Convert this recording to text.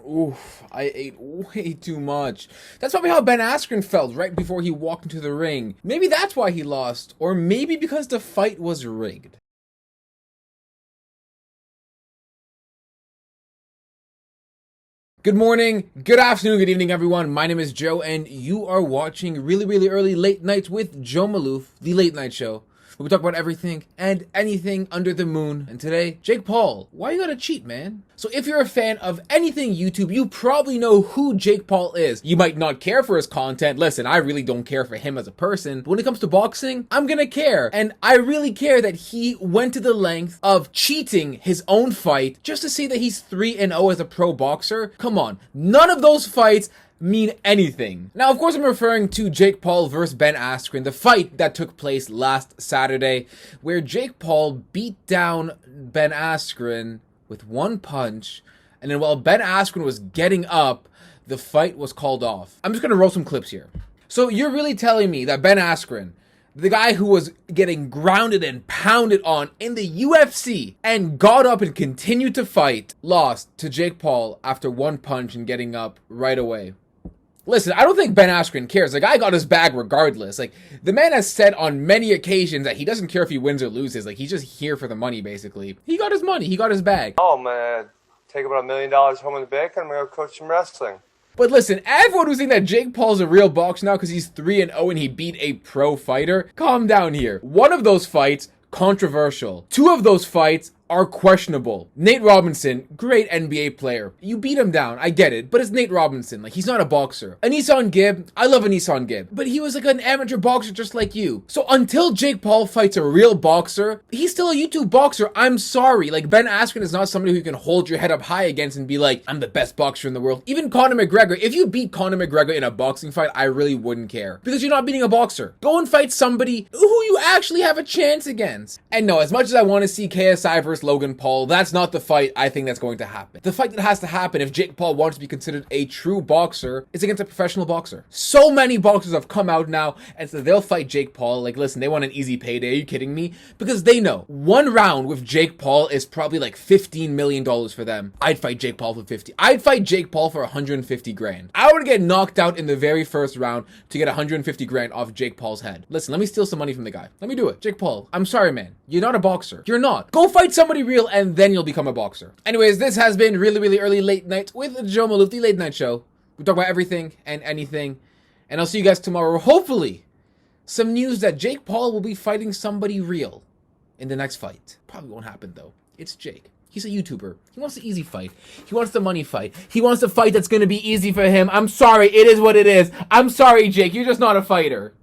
Oof, I ate way too much. That's probably how Ben Askren felt right before he walked into the ring. Maybe that's why he lost, or maybe because the fight was rigged. Good morning, good afternoon, good evening, everyone. My name is Joe, and you are watching really early late nights with Joe Maloof, the late night show. We talk about everything and anything under the moon. And today, Jake Paul. Why you gotta cheat, man? So if you're a fan of anything YouTube, you probably know who Jake Paul is. You might not care for his content. Listen, I really don't care for him as a person. But when it comes to boxing, I'm gonna care. And I really care that he went to the length of cheating his own fight just to say that he's 3-0 as a pro boxer. Come on. None of those fights mean anything. Now, of course, I'm referring to Jake Paul versus Ben Askren, the fight that took place last Saturday, where Jake Paul beat down Ben Askren with one punch, and then while Ben Askren was getting up, the fight was called off. I'm just gonna roll some clips here. So you're really telling me that Ben Askren, the guy who was getting grounded and pounded on in the UFC and got up and continued to fight, lost to Jake Paul after one punch and getting up right away? Listen, I don't think Ben Askren cares. The guy got his bag regardless. Like, the man has said on many occasions that he doesn't care if he wins or loses. Like, he's just here for the money, basically. He got his money. He got his bag. Oh, man. Take about $1 million home in the bank and I'm going to go coach some wrestling. But listen, everyone who's saying that Jake Paul's a real boxer now because he's 3-0 and he beat a pro fighter, calm down here. One of those fights, controversial. Two of those fights are questionable. Nate Robinson, great NBA player. You beat him down, I get it, but it's Nate Robinson. Like, he's not a boxer. Anisan Gibb, I love Anisan Gibb, but he was like an amateur boxer just like you. So until Jake Paul fights a real boxer, he's still a YouTube boxer. I'm sorry. Like, Ben Askren is not somebody who you can hold your head up high against and be like, I'm the best boxer in the world. Even Conor McGregor, if you beat Conor McGregor in a boxing fight, I really wouldn't care. Because you're not beating a boxer. Go and fight somebody who you actually have a chance against. And no, as much as I want to see KSI versus Logan Paul, that's not the fight I think that's going to happen. The fight that has to happen if Jake Paul wants to be considered a true boxer is against a professional boxer. So many boxers have come out now and said they'll fight Jake Paul. Like, listen, they want an easy payday. Are you kidding me? Because they know one round with Jake Paul is probably like $15 million for them. I'd fight Jake Paul for 50. I'd fight Jake Paul for 150 grand. I would get knocked out in the very first round to get 150 grand off Jake Paul's head. Listen, let me steal some money from the guy. Let me do it. Jake Paul, I'm sorry, man. You're not a boxer. You're not. Go fight somebody real and then you'll become a boxer. Anyways, this has been really early late night with Joe Maloof, the late night show. We talk about everything and anything. And I'll see you guys tomorrow. Hopefully, some news that Jake Paul will be fighting somebody real in the next fight. Probably won't happen though. It's Jake. He's a YouTuber. He wants the easy fight. He wants the money fight. He wants the fight that's going to be easy for him. I'm sorry. It is what it is. I'm sorry, Jake. You're just not a fighter.